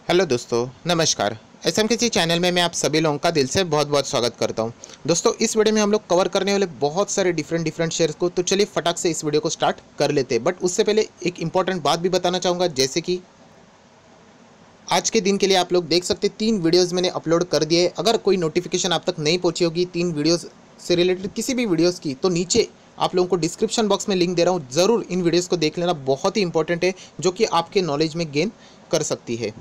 Hello दोस्तों, नमस्कार। SMKC channel में मैं आप सभी लोगों का दिल से बहुत बहुत स्वागत करता हूं। दोस्तों, इस वीडियो में हम लोग कवर करने वाले बहुत सारे डिफरेंट शेयर्स को, तो चलिए फटाक से इस वीडियो को स्टार्ट कर लेते हैं। बट उससे पहले एक इंपॉर्टेंट बात भी बताना चाहूँगा, जैसे कि आज के दिन के लिए आप लोग देख सकते 3 वीडियोज़ मैंने अपलोड कर दिए। अगर कोई नोटिफिकेशन आप तक नहीं पहुँची होगी 3 वीडियोज़ से रिलेटेड किसी भी वीडियोज़ की, तो नीचे आप लोगों को डिस्क्रिप्शन बॉक्स में लिंक दे रहा हूँ, ज़रूर इन वीडियोज़ को देख लेना। बहुत ही इंपॉर्टेंट है, जो कि आपके नॉलेज में गेन कर सकती है।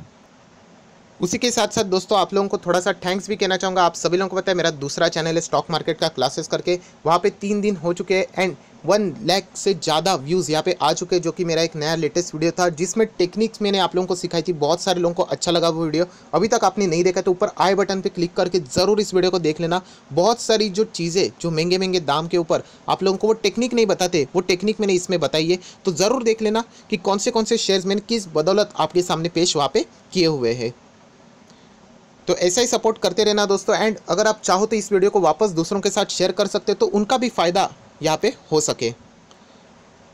उसी के साथ साथ दोस्तों, आप लोगों को थोड़ा सा थैंक्स भी कहना चाहूँगा। आप सभी लोगों को पता है मेरा दूसरा चैनल है स्टॉक मार्केट का क्लासेस करके, वहाँ पे 3 दिन हो चुके हैं एंड 1 लाख से ज़्यादा व्यूज़ यहाँ पे आ चुके हैं, जो कि मेरा एक नया लेटेस्ट वीडियो था जिसमें टेक्निक्स मैंने आप लोगों को सिखाई थी। बहुत सारे लोगों को अच्छा लगा वो वीडियो। अभी तक आपने नहीं देखा तो ऊपर आई बटन पर क्लिक करके ज़रूर इस वीडियो को देख लेना। बहुत सारी जो चीज़ें जो महंगे महंगे दाम के ऊपर आप लोगों को वो टेक्निक नहीं बताते, वो टेक्निक मैंने इसमें बताई है। तो ज़रूर देख लेना कि कौन से शेयर्स मैंने किस बदौलत आपके सामने पेश वहाँ पे किए हुए हैं। तो ऐसा ही सपोर्ट करते रहना दोस्तों। एंड अगर आप चाहो तो इस वीडियो को वापस दूसरों के साथ शेयर कर सकते हो, तो उनका भी फ़ायदा यहाँ पे हो सके।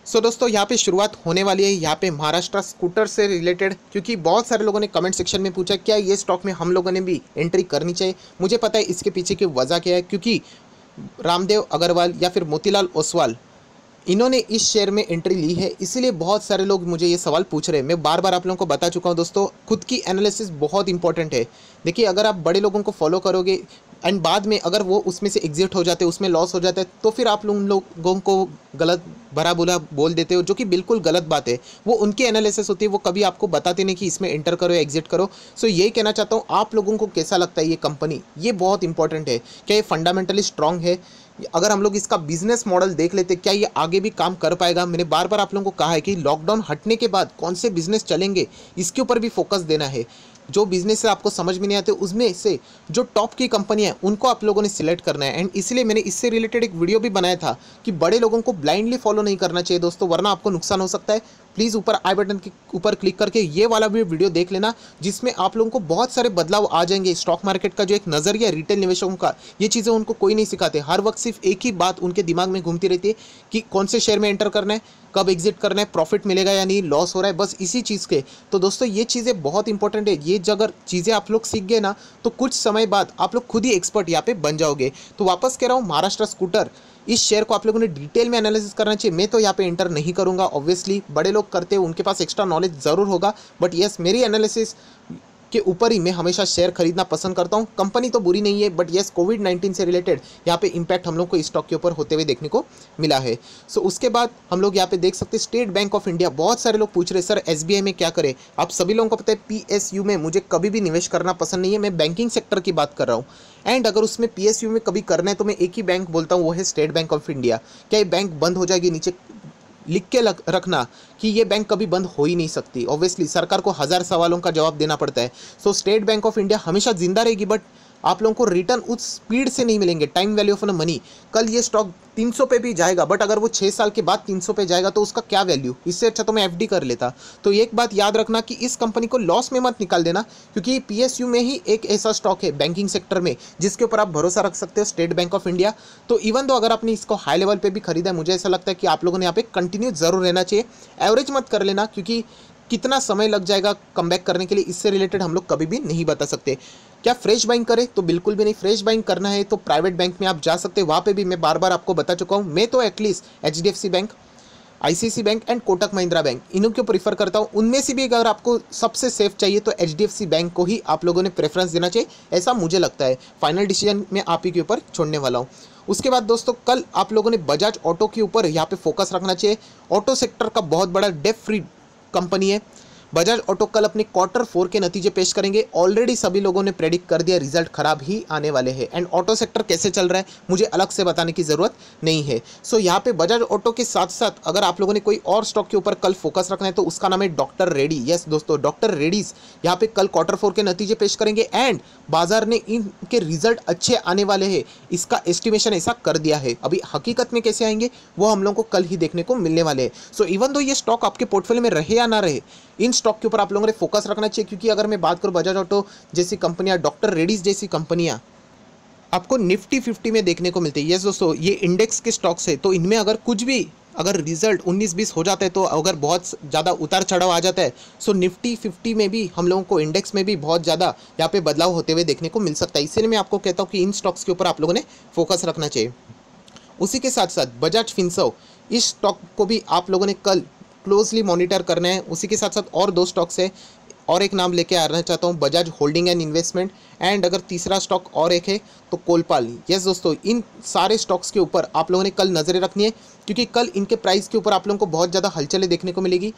सो दोस्तों, यहाँ पे शुरुआत होने वाली है यहाँ पे महाराष्ट्र स्कूटर से रिलेटेड, क्योंकि बहुत सारे लोगों ने कमेंट सेक्शन में पूछा क्या ये स्टॉक में हम लोगों ने भी एंट्री करनी चाहिए। मुझे पता है इसके पीछे की वजह क्या है, क्योंकि रामदेव अग्रवाल या फिर मोतीलाल ओसवाल इन्होंने इस शेयर में एंट्री ली है, इसीलिए बहुत सारे लोग मुझे ये सवाल पूछ रहे हैं। मैं बार बार आप लोगों को बता चुका हूँ दोस्तों, खुद की एनालिसिस बहुत इंपॉर्टेंट है। देखिए, अगर आप बड़े लोगों को फॉलो करोगे एंड बाद में अगर वो उसमें से एग्जिट हो जाते हैं, उसमें लॉस हो जाता है, तो फिर आप लोगों को गलत भरा बुरा बोल देते हो, जो कि बिल्कुल गलत बात है। वो उनकी एनालिसिस होती है, वो कभी आपको बताते नहीं कि इसमें एंटर करो या एग्जिट करो। सो ये कहना चाहता हूँ, आप लोगों को कैसा लगता है ये कंपनी, ये बहुत इंपॉर्टेंट है। क्या ये फंडामेंटली स्ट्रांग है? अगर हम लोग इसका बिजनेस मॉडल देख लेते, क्या ये आगे भी काम कर पाएगा? मैंने बार बार आप लोगों को कहा है कि लॉकडाउन हटने के बाद कौन से बिजनेस चलेंगे, इसके ऊपर भी फोकस देना है। जो बिजनेस आपको समझ में नहीं आते, उसमें से जो टॉप की कंपनियां हैं उनको आप लोगों ने सिलेक्ट करना है। एंड इसलिए मैंने इससे रिलेटेड एक वीडियो भी बनाया था कि बड़े लोगों को ब्लाइंडली फॉलो नहीं करना चाहिए दोस्तों, वरना आपको नुकसान हो सकता है। प्लीज़ ऊपर आई बटन के ऊपर क्लिक करके ये वाला भी वीडियो देख लेना, जिसमें आप लोगों को बहुत सारे बदलाव आ जाएंगे। स्टॉक मार्केट का जो एक नज़रिया रिटेल निवेशकों का, ये चीज़ें उनको कोई नहीं सिखाते। हर वक्त सिर्फ एक ही बात उनके दिमाग में घूमती रहती है कि कौन से शेयर में एंटर करना है, कब एग्जिट करना है, प्रॉफिट मिलेगा या नहीं, लॉस हो रहा है, बस इसी चीज़ के। तो दोस्तों, ये चीज़ें बहुत इंपॉर्टेंट है। ये अगर चीज़ें आप लोग सीख गए ना, तो कुछ समय बाद आप लोग खुद ही एक्सपर्ट यहाँ पे बन जाओगे। तो वापस कह रहा हूँ, महाराष्ट्र स्कूटर, इस शेयर को आप लोगों ने डिटेल में एनालिसिस करना चाहिए। मैं तो यहाँ पे एंटर नहीं करूँगा, ऑब्वियसली बड़े लोग करते हैं, उनके पास एक्स्ट्रा नॉलेज ज़रूर होगा। बट यस, मेरी एनालिसिस के ऊपर ही मैं हमेशा शेयर खरीदना पसंद करता हूँ। कंपनी तो बुरी नहीं है, बट यस, कोविड-19 से रिलेटेड यहाँ पे इम्पैक्ट हम लोग को इस स्टॉक के ऊपर होते हुए देखने को मिला है। सो उसके बाद हम लोग यहाँ पे देख सकते हैं स्टेट बैंक ऑफ इंडिया। बहुत सारे लोग पूछ रहे हैं सर एसबीआई में क्या करें। आप सभी लोगों को पता है पीएसयू में मुझे कभी भी निवेश करना पसंद नहीं है। मैं बैंकिंग सेक्टर की बात कर रहा हूँ। एंड अगर उसमें पीएसयू में कभी करना है तो मैं एक ही बैंक बोलता हूँ, वो है स्टेट बैंक ऑफ इंडिया। क्या ये बैंक बंद हो जाएगी? नीचे लिख के रखना कि ये बैंक कभी बंद हो ही नहीं सकती। ऑब्वियसली सरकार को 1000 सवालों का जवाब देना पड़ता है। सो स्टेट बैंक ऑफ इंडिया हमेशा जिंदा रहेगी, बट आप लोगों को रिटर्न उस स्पीड से नहीं मिलेंगे। टाइम वैल्यू ऑफ मनी, कल ये स्टॉक 300 पे भी जाएगा, बट अगर वो 6 साल के बाद 300 पे जाएगा तो उसका क्या वैल्यू? इससे अच्छा तो मैं एफडी कर लेता। तो एक बात याद रखना कि इस कंपनी को लॉस में मत निकाल देना, क्योंकि पीएसयू में ही एक ऐसा स्टॉक है बैंकिंग सेक्टर में जिसके ऊपर आप भरोसा रख सकते हो, स्टेट बैंक ऑफ इंडिया। तो इवन तो अगर आपने इसको हाई लेवल पर भी खरीदा है, मुझे ऐसा लगता है कि आप लोगों ने यहाँ पे कंटिन्यू जरूर रहना चाहिए। एवरेज मत कर लेना, क्योंकि कितना समय लग जाएगा कमबैक करने के लिए, इससे रिलेटेड हम लोग कभी भी नहीं बता सकते। क्या फ्रेश बाइंग करें? तो बिल्कुल भी नहीं। फ्रेश बाइंग करना है तो प्राइवेट बैंक में आप जा सकते हैं, वहाँ पे भी मैं बार बार आपको बता चुका हूँ। मैं तो at least HDFC bank, ICICI bank and Kotak Mahindra bank, इन्हों को प्रीफर करता हूँ। उनमें से भी अगर आपको सबसे सेफ चाहिए तो एचडीएफसी बैंक को ही आप लोगों ने प्रेफरेंस देना चाहिए, ऐसा मुझे लगता है। फाइनल डिसीजन मैं आप ही के ऊपर छोड़ने वाला हूँ। उसके बाद दोस्तों, कल आप लोगों ने बजाज ऑटो के ऊपर यहाँ पे फोकस रखना चाहिए। ऑटो सेक्टर का बहुत बड़ा डेट फ्री कंपनी है बजाज ऑटो। कल अपने Q4 के नतीजे पेश करेंगे। ऑलरेडी सभी लोगों ने प्रेडिक्ट कर दिया रिजल्ट खराब ही आने वाले हैं। एंड ऑटो सेक्टर कैसे चल रहा है मुझे अलग से बताने की ज़रूरत नहीं है। सो यहाँ पे बजाज ऑटो के साथ साथ अगर आप लोगों ने कोई और स्टॉक के ऊपर कल फोकस रखना है तो उसका नाम है डॉक्टर रेड्डी। यस दोस्तों, डॉक्टर रेड्डीज यहाँ पे कल Q4 के नतीजे पेश करेंगे एंड बाजार ने इनके रिजल्ट अच्छे आने वाले हैं, इसका एस्टिमेशन ऐसा कर दिया है। अभी हकीकत में कैसे आएंगे वो हम लोगों को कल ही देखने को मिलने वाले हैं। सो इवन दो ये स्टॉक आपके पोर्टफोलियो में रहे या ना रहे, इन स्टॉक के ऊपर आप लोगों ने फोकस रखना चाहिए। क्योंकि अगर मैं बात करूं बजाज ऑटो जैसी कंपनियां, डॉक्टर रेड्डीज जैसी कंपनियां आपको निफ्टी 50 में देखने को मिलती है। यस दोस्तों, ये इंडेक्स के स्टॉक्स है, तो इनमें अगर कुछ भी अगर रिजल्ट 19-20 हो जाता है तो अगर बहुत ज़्यादा उतार चढ़ाव आ जाता है, सो निफ्टी 50 में भी हम लोगों को इंडेक्स में भी बहुत ज़्यादा यहाँ पे बदलाव होते हुए देखने को मिल सकता है। इसीलिए मैं आपको कहता हूँ कि इन स्टॉक्स के ऊपर आप लोगों ने फोकस रखना चाहिए। उसी के साथ साथ बजाज फिनसर्व, इस स्टॉक को भी आप लोगों ने कल क्लोजली मॉनिटर करना है। उसी के साथ साथ और 2 स्टॉक्स है, और एक नाम लेके आना चाहता हूँ, Bajaj holding and investment, and अगर तीसरा स्टॉक और एक है तो कोलपाल। यस दोस्तों, इन सारे स्टॉक्स के ऊपर आप लोगों ने कल नज़रें रखनी है, क्योंकि कल इनके प्राइस के ऊपर आप लोगों को बहुत ज़्यादा हलचलें देखने को मिलेगी।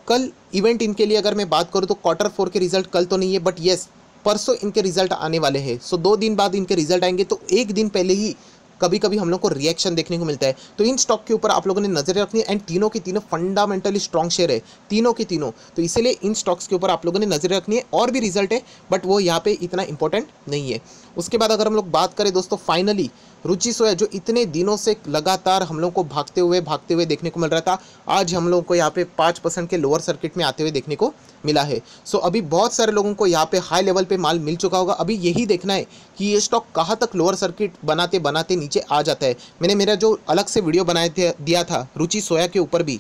कल इवेंट इनके लिए अगर मैं बात करूँ तो Q4 के रिजल्ट कल तो नहीं है, बट येस परसों इनके रिजल्ट आने वाले हैं। सो 2 दिन बाद इनके रिजल्ट आएंगे, तो एक दिन पहले ही कभी कभी हम लोग को रिएक्शन देखने को मिलता है। तो इन स्टॉक के ऊपर आप लोगों ने नजर रखनी है, एंड तीनों की तीनों फंडामेंटली स्ट्रॉन्ग शेयर है, तीनों की तीनों। तो इसीलिए इन स्टॉक्स के ऊपर आप लोगों ने नजर रखनी है। और भी रिजल्ट है बट वो यहाँ पे इतना इंपॉर्टेंट नहीं है। उसके बाद अगर हम लोग बात करें दोस्तों, फाइनली रुचि सोया, जो इतने दिनों से लगातार हम लोग को भागते हुए देखने को मिल रहा था, आज हम लोगों को यहाँ पे 5% के लोअर सर्किट में आते हुए देखने को मिला है। सो अभी बहुत सारे लोगों को यहाँ पे हाई लेवल पे माल मिल चुका होगा। अभी यही देखना है कि ये स्टॉक कहाँ तक लोअर सर्किट बनाते बनाते नीचे आ जाता है। मैंने मेरा जो अलग से वीडियो दिया था रुचि सोया के ऊपर भी,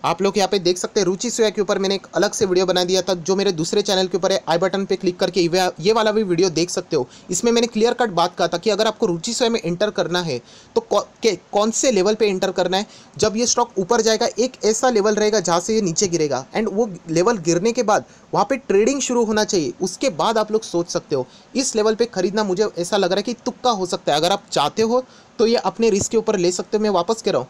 आप लोग यहाँ पे देख सकते हैं, रुचि सोया के ऊपर मैंने एक अलग से वीडियो बना दिया था, जो मेरे दूसरे चैनल के ऊपर है। आई बटन पे क्लिक करके ये वाला भी वीडियो देख सकते हो। इसमें मैंने क्लियर कट बात कहा था कि अगर आपको रुचि सोया में एंटर करना है तो कौन से लेवल पे एंटर करना है। जब ये स्टॉक ऊपर जाएगा, एक ऐसा लेवल रहेगा जहाँ से ये नीचे गिरेगा, एंड वो लेवल गिरने के बाद वहाँ पे ट्रेडिंग शुरू होना चाहिए। उसके बाद आप लोग सोच सकते हो। इस लेवल पे खरीदना मुझे ऐसा लग रहा है कि तुक्का हो सकता है। अगर आप चाहते हो तो ये अपने रिस्क के ऊपर ले सकते हो। मैं वापस कह रहा हूँ,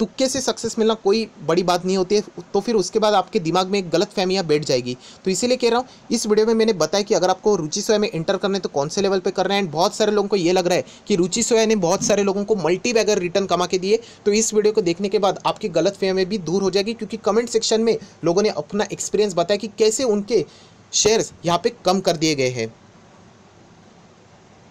तुक्के से सक्सेस मिलना कोई बड़ी बात नहीं होती है, तो फिर उसके बाद आपके दिमाग में एक गलत फहमियाँ बैठ जाएगी। तो इसीलिए कह रहा हूँ, इस वीडियो में मैंने बताया कि अगर आपको रुचि सोया में एंटर करना है तो कौन से लेवल पे करना है। एंड बहुत सारे लोगों को ये लग रहा है कि रुचि सोया ने बहुत सारे लोगों को मल्टी बैगर रिटर्न कमा के दिए। तो इस वीडियो को देखने के बाद आपकी गलत फहमियाँ भी दूर हो जाएगी, क्योंकि कमेंट सेक्शन में लोगों ने अपना एक्सपीरियंस बताया कि कैसे उनके शेयर्स यहाँ पे कम कर दिए गए हैं।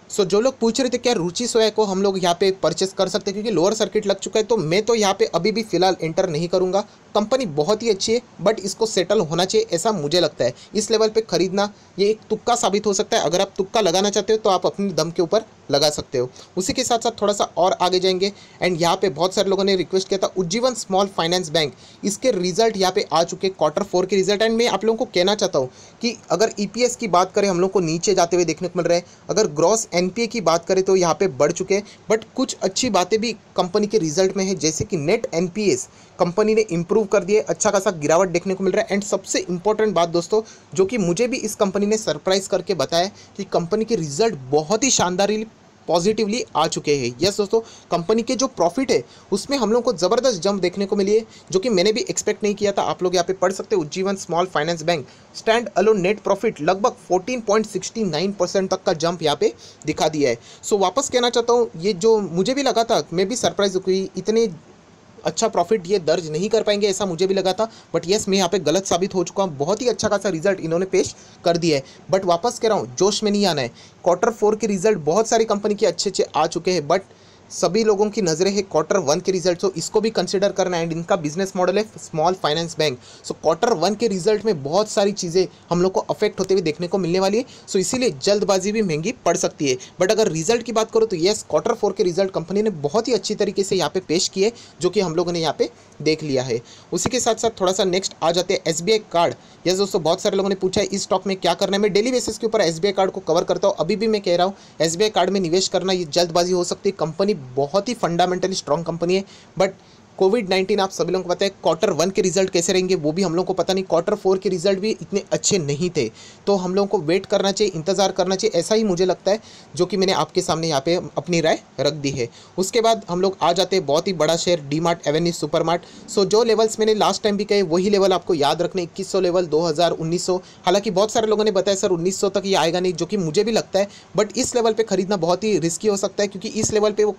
सो जो लोग पूछ रहे थे क्या रुचि सोया को हम लोग यहाँ पे परचेस कर सकते हैं क्योंकि लोअर सर्किट लग चुका है, तो मैं तो यहाँ पे अभी भी फिलहाल एंटर नहीं करूँगा। कंपनी बहुत ही अच्छी है, बट इसको सेटल होना चाहिए ऐसा मुझे लगता है। इस लेवल पे खरीदना ये एक तुक्का साबित हो सकता है। अगर आप तुक्का लगाना चाहते हो तो आप अपने दम के ऊपर लगा सकते हो। उसी के साथ साथ थोड़ा सा और आगे जाएंगे, एंड यहाँ पे बहुत सारे लोगों ने रिक्वेस्ट किया था उज्जीवन स्मॉल फाइनेंस बैंक, इसके रिजल्ट यहाँ पे आ चुके Q4 के रिजल्ट। एंड मैं आप लोगों को कहना चाहता हूँ कि अगर EPS की बात करें हम लोग को नीचे जाते हुए देखने को मिल रहा है। अगर ग्रॉस NPA की बात करें तो यहाँ पे बढ़ चुके हैं, बट कुछ अच्छी बातें भी कंपनी के रिजल्ट में है, जैसे कि नेट NPS कंपनी ने इंप्रूव कर दिए, अच्छा खासा गिरावट देखने को मिल रहा है। एंड सबसे इंपॉर्टेंट बात दोस्तों, जो कि मुझे भी इस कंपनी ने सरप्राइज करके बताया कि कंपनी के रिजल्ट बहुत ही शानदार पॉजिटिवली आ चुके हैं। यस दोस्तों, कंपनी के जो प्रॉफिट है उसमें हम लोग को ज़बरदस्त जंप देखने को मिली है, जो कि मैंने भी एक्सपेक्ट नहीं किया था। आप लोग यहाँ पे पढ़ सकते हो, Ujjivan small finance bank stand alone net profit लगभग 14.69% तक का जंप यहाँ पे दिखा दिया है। सो वापस कहना चाहता हूँ, ये जो मुझे भी लगा था, मैं भी सरप्राइज हुई, इतने अच्छा प्रॉफिट ये दर्ज नहीं कर पाएंगे ऐसा मुझे भी लगा था, बट यस मैं यहाँ पे गलत साबित हो चुका हूँ। बहुत ही अच्छा खासा रिजल्ट इन्होंने पेश कर दिया है, बट वापस कह रहा हूँ जोश में नहीं आना है। Q4 के रिजल्ट बहुत सारी कंपनी के अच्छे अच्छे आ चुके हैं, बट सभी लोगों की नज़रें है Q1 के रिजल्ट, सो इसको भी कंसिडर करना है। एंड इनका बिजनेस मॉडल है स्मॉल फाइनेंस बैंक, सो Q1 के रिजल्ट में बहुत सारी चीज़ें हम लोग को अफेक्ट होते हुए देखने को मिलने वाली है। सो इसीलिए जल्दबाजी भी महंगी पड़ सकती है। बट अगर रिजल्ट की बात करो तो येस, Q4 के रिजल्ट कंपनी ने बहुत ही अच्छी तरीके से यहाँ पे पेश किए, जो कि हम लोगों ने यहाँ पे देख लिया है। उसी के साथ साथ थोड़ा सा नेक्स्ट आ जाते हैं SBI कार्ड। यस दोस्तों, बहुत सारे लोगों ने पूछा है इस स्टॉक में क्या करना है। मैं डेली बेसिस के ऊपर SBI कार्ड को कवर करता हूँ। अभी भी मैं कह रहा हूँ SBI कार्ड में निवेश करना ये जल्दबाजी हो सकती है। कंपनी बहुत ही फंडामेंटली स्ट्रॉन्ग कंपनी है, बट कोविड-19 आप सभी लोगों को पता है Q1 के रिजल्ट कैसे रहेंगे वो भी हम लोगों को पता नहीं। Q4 के रिजल्ट भी इतने अच्छे नहीं थे, तो हम लोगों को वेट करना चाहिए, इंतज़ार करना चाहिए, ऐसा ही मुझे लगता है, जो कि मैंने आपके सामने यहाँ पे अपनी राय रख दी है। उसके बाद हम लोग आ जाते हैं बहुत ही बड़ा शेयर DMart एवेन्यू सुपरमार्ट। सो जो लेवल्स मैंने लास्ट टाइम भी कहे वही लेवल आपको याद रखने, 2100 लेवल, 2000, 1900। हालांकि बहुत सारे लोगों ने बताया सर 1900 तक ये आएगा नहीं, जो कि मुझे भी लगता है, बट इस लेवल पर खरीदना बहुत ही रिस्की हो सकता है, क्योंकि इस लेवल पर वो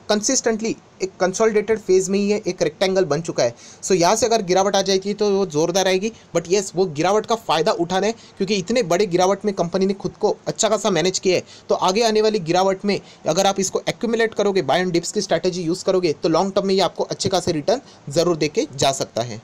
कंसिस्टेंटली एक कंसोलिडेटेड फेज में ही है, एक रेक्टेंगल बन चुका है। सो यहाँ से अगर गिरावट आ जाएगी तो वो जोरदार आएगी, बट येस वो गिरावट का फ़ायदा उठाना है, क्योंकि इतने बड़े गिरावट में कंपनी ने खुद को अच्छा खासा मैनेज किया है। तो आगे आने वाली गिरावट में अगर आप इसको एक्यूमुलेट करोगे, बाय एंड डिप्स की स्ट्रैटेजी यूज़ करोगे, तो लॉन्ग टर्म में ये आपको अच्छे खासे रिटर्न ज़रूर दे के जा सकता है।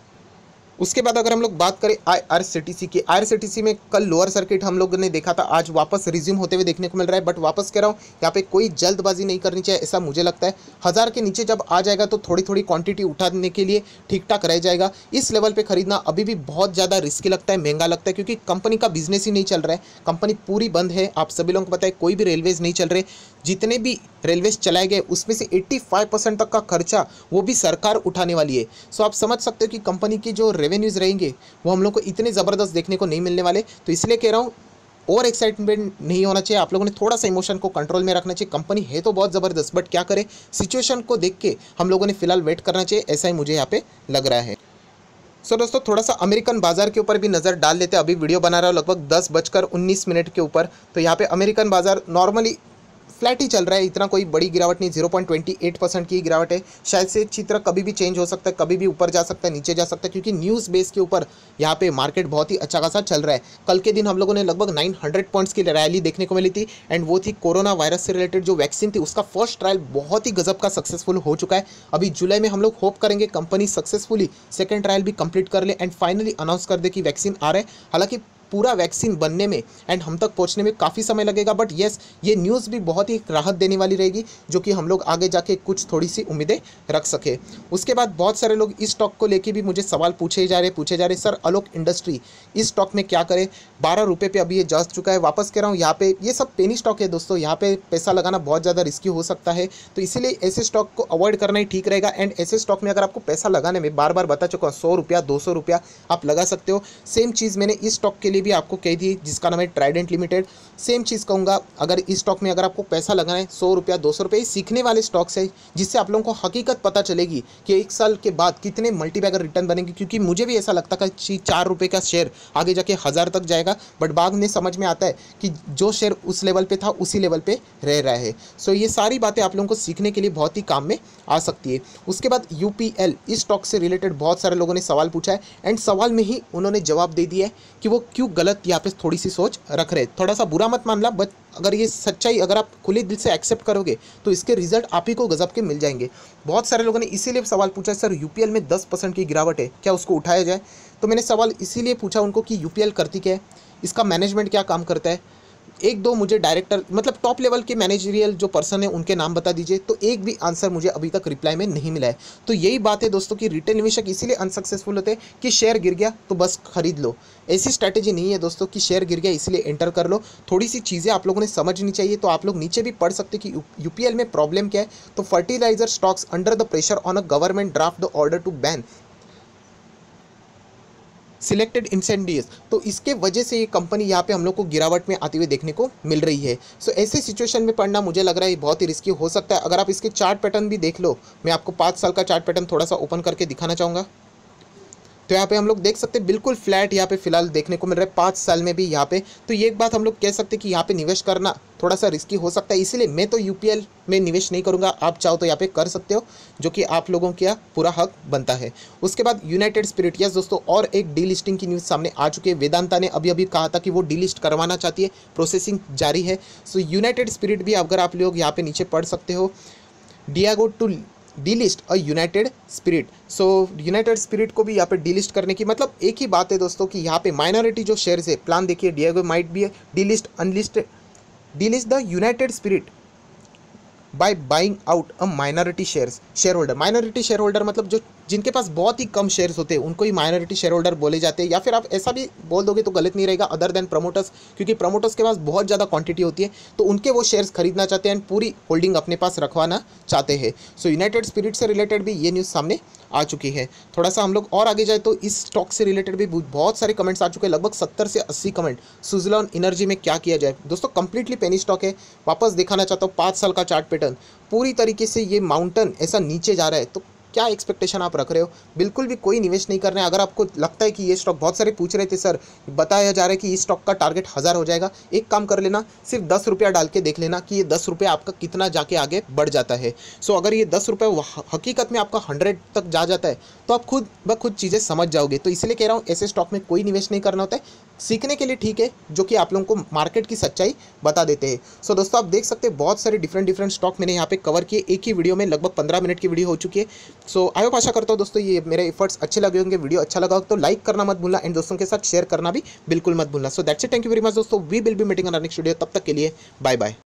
उसके बाद अगर हम लोग बात करें आईआरसीटीसी की, आईआरसीटीसी में कल लोअर सर्किट हम लोगों ने देखा था, आज वापस रिज्यूम होते हुए देखने को मिल रहा है। बट वापस कह रहा हूँ, यहाँ पे कोई जल्दबाजी नहीं करनी चाहिए, ऐसा मुझे लगता है। 1000 के नीचे जब आ जाएगा तो थोड़ी थोड़ी क्वांटिटी उठाने के लिए ठीक ठाक रह जाएगा। इस लेवल पे खरीदना अभी भी बहुत ज़्यादा रिस्की लगता है, महंगा लगता है, क्योंकि कंपनी का बिजनेस ही नहीं चल रहा है, कंपनी पूरी बंद है। आप सभी लोगों को पता है, कोई भी रेलवेज नहीं चल रहे। जितने भी रेलवेज चलाए गए उसमें से 85% तक का खर्चा वो भी सरकार उठाने वाली है। सो आप समझ सकते हो कि कंपनी की जो रेवेन्यूज़ रहेंगे वो हम लोग को इतने ज़बरदस्त देखने को नहीं मिलने वाले। तो इसलिए कह रहा हूँ, ओवर एक्साइटमेंट नहीं होना चाहिए, आप लोगों ने थोड़ा सा इमोशन को कंट्रोल में रखना चाहिए। कंपनी है तो बहुत ज़बरदस्त, बट क्या करें, सिचुएशन को देख के हम लोगों ने फिलहाल वेट करना चाहिए, ऐसा ही मुझे यहाँ पे लग रहा है। सो दोस्तों, थोड़ा सा अमेरिकन बाजार के ऊपर भी नज़र डाल लेते हैं। अभी वीडियो बना रहा हूँ लगभग 10:19 के ऊपर। तो यहाँ पे अमेरिकन बाजार नॉर्मली फ्लैट ही चल रहा है, इतना कोई बड़ी गिरावट नहीं, 0.28% की गिरावट है। शायद से चित्र कभी भी चेंज हो सकता है, कभी भी ऊपर जा सकता है, नीचे जा सकता है, क्योंकि न्यूज़ बेस के ऊपर यहाँ पे मार्केट बहुत ही अच्छा खासा चल रहा है। कल के दिन हम लोगों ने लगभग 900 पॉइंट्स की रैली देखने को मिली थी, एंड वो थी कोरोना वायरस से रिलेटेड जो वैक्सीन थी, उसका फर्स्ट ट्रायल बहुत ही गजब का सक्सेसफुल हो चुका है। अभी जुलाई में हम लोग होप करेंगे कंपनी सक्सेसफुली सेकेंड ट्रायल भी कंप्लीट कर ले एंड फाइनली अनाउंस कर दे कि वैक्सीन आ रहा है। हालांकि पूरा वैक्सीन बनने में एंड हम तक पहुंचने में काफ़ी समय लगेगा, बट येस, ये न्यूज़ भी बहुत ही राहत देने वाली रहेगी, जो कि हम लोग आगे जाके कुछ थोड़ी सी उम्मीदें रख सके। उसके बाद बहुत सारे लोग इस स्टॉक को लेके भी मुझे सवाल पूछे जा रहे सर अलोक इंडस्ट्री इस स्टॉक में क्या करें, 12 रुपये पे अभी ये जा चुका है। वापस कह रहा हूँ, यहाँ पे ये सब पेनी स्टॉक है दोस्तों, यहाँ पे पैसा लगाना बहुत ज़्यादा रिस्की हो सकता है, तो इसीलिए ऐसे स्टॉक को अवॉइड करना ही ठीक रहेगा। एंड ऐसे स्टॉक में अगर आपको पैसा लगाने में, बार बार बता चुका हूँ, 100 रुपया 200 रुपया आप लगा सकते हो। सेम चीज़ मैंने इस स्टॉक के लिए भी आपको कही थी, जिसका नाम है ट्राइडेंट लिमिटेड। सेम चीज़ कहूँगा, अगर इस स्टॉक में अगर आपको पैसा लगाना है 100 रुपया 200 रुपये, सीखने वाले स्टॉक्स है, जिससे आप लोगों को हकीकत पता चलेगी कि 1 साल के बाद कितने मल्टीबैगर रिटर्न बनेंगे। क्योंकि मुझे भी ऐसा लगता था कि 4 रुपये का शेयर आगे जाके 1000 तक जाएगा, बट बाद में समझ में आता है कि जो शेयर उस लेवल पे था उसी लेवल पे रह रहा है। सो ये सारी बातें आप लोगों को सीखने के लिए बहुत ही काम में आ सकती है। उसके बाद यूपीएल, इस स्टॉक से रिलेटेड बहुत सारे लोगों ने सवाल पूछा है, एंड सवाल में ही उन्होंने जवाब दे दिया है कि वो क्यों गलत यहाँ पे थोड़ी सी सोच रख रहे। थोड़ा सा बुरा मत मानना, बट अगर ये सच्चाई अगर आप खुले दिल से एक्सेप्ट करोगे तो इसके रिजल्ट आप ही को गजब के मिल जाएंगे। बहुत सारे लोगों ने इसीलिए सवाल पूछा है, सर यूपीएल में 10% की गिरावट है, क्या उसको उठाया जाए? तो मैंने सवाल इसीलिए पूछा उनको कि यूपीएल करती क्या है, इसका मैनेजमेंट क्या काम करता है, एक दो मुझे डायरेक्टर मतलब टॉप लेवल के मैनेजरियल जो पर्सन है उनके नाम बता दीजिए। तो एक भी आंसर मुझे अभी तक रिप्लाई में नहीं मिला है। तो यही बात है दोस्तों कि रिटेल निवेशक इसीलिए अनसक्सेसफुल होते हैं कि शेयर गिर गया तो बस खरीद लो। ऐसी स्ट्रैटेजी नहीं है दोस्तों कि शेयर गिर गया इसलिए एंटर कर लो। थोड़ी सी चीज़ें आप लोगों ने समझनी चाहिए। तो आप लोग नीचे भी पढ़ सकते कि यूपीएल में प्रॉब्लम क्या है। तो fertilizer stocks under the pressure on a government draft the order to ban selected incentives. तो इसके वजह से ये कंपनी यहाँ पे हम लोग को गिरावट में आती हुई देखने को मिल रही है। सो ऐसे सिचुएशन में पढ़ना मुझे लग रहा है बहुत ही रिस्की हो सकता है। अगर आप इसके चार्ट पैटर्न भी देख लो, मैं आपको 5 साल का चार्ट पैटर्न थोड़ा सा ओपन करके दिखाना चाहूँगा। तो यहाँ पे हम लोग देख सकते हैं बिल्कुल फ्लैट यहाँ पे फिलहाल देखने को मिल रहा है 5 साल में भी यहाँ पे। तो ये एक बात हम लोग कह सकते हैं कि यहाँ पे निवेश करना थोड़ा सा रिस्की हो सकता है, इसलिए मैं तो यूपीएल में निवेश नहीं करूँगा। आप चाहो तो यहाँ पे कर सकते हो, जो कि आप लोगों का पूरा हक बनता है। उसके बाद यूनाइटेड स्पिरिट, यस दोस्तों, और एक डी लिस्टिंग की न्यूज़ सामने आ चुकी है। वेदांता ने अभी कहा था कि वो डी लिस्ट करवाना चाहती है, प्रोसेसिंग जारी है। सो यूनाइटेड स्पिरिट भी अगर आप लोग यहाँ पे नीचे पढ़ सकते हो, Diageo to delist a united spirit. So united spirit को भी यहाँ पे डीलिस्ट करने की मतलब एक ही बात है दोस्तों कि यहाँ पे माइनॉरिटी जो शेयर्स है, प्लान देखिए, Diego might be delist unlist delist the United spirit by buying out a minority share holder. Minority share holder मतलब जो जिनके पास बहुत ही कम शेयर्स होते हैं उनको ही माइनॉरिटी शेयर होल्डर बोले जाते हैं। या फिर आप ऐसा भी बोल दोगे तो गलत नहीं रहेगा, अदर देन प्रमोटर्स, क्योंकि प्रमोटर्स के पास बहुत ज़्यादा क्वांटिटी होती है तो उनके वो शेयर्स खरीदना चाहते हैं एंड पूरी होल्डिंग अपने पास रखवाना चाहते हैं। सो यूनाइटेड स्पिरिट से रिलेटेड भी ये न्यूज़ सामने आ चुकी है। थोड़ा सा हम लोग और आगे जाए तो इस स्टॉक से रिलेटेड भी बहुत सारे कमेंट्स आ चुके हैं, लगभग 70 से 80 कमेंट। सुज़लॉन एनर्जी में क्या किया जाए? दोस्तों कंप्लीटली पेनी स्टॉक है। वापस दिखाना चाहता हूँ 5 साल का चार्ट पैटर्न, पूरी तरीके से ये माउंटेन ऐसा नीचे जा रहा है। तो क्या एक्सपेक्टेशन आप रख रहे हो? बिल्कुल भी कोई निवेश नहीं करना है। अगर आपको लगता है कि ये स्टॉक, बहुत सारे पूछ रहे थे सर, बताया जा रहा है कि इस स्टॉक का टारगेट 1000 हो जाएगा, एक काम कर लेना, सिर्फ 10 रुपया डाल के देख लेना कि ये 10 रुपये आपका कितना जाके आगे बढ़ जाता है। सो अगर ये 10 रुपये हकीकत में आपका 100 तक जा जाता है तो आप खुद ब खुद चीज़ें समझ जाओगे। तो इसलिए कह रहा हूँ ऐसे स्टॉक में कोई निवेश नहीं करना होता है। सीखने के लिए ठीक है, जो कि आप लोगों को मार्केट की सच्चाई बता देते हैं। सो दोस्तों, आप देख सकते हैं बहुत सारे डिफरेंट स्टॉक मैंने यहाँ पे कवर किए एक ही वीडियो में, लगभग 15 मिनट की वीडियो हो चुकी है। सो आई होप, आशा करता हूँ दोस्तों ये मेरे एफर्ट्स अच्छे लगे होंगे। वीडियो अच्छा लगा तो लाइक करना मत भूलना एंड दोस्तों के साथ शेयर करना भी बिल्कुल मत भूलना। So that's it, thank you very much दोस्तों, we will be meeting on next video. तब तक के लिए बाय बाय।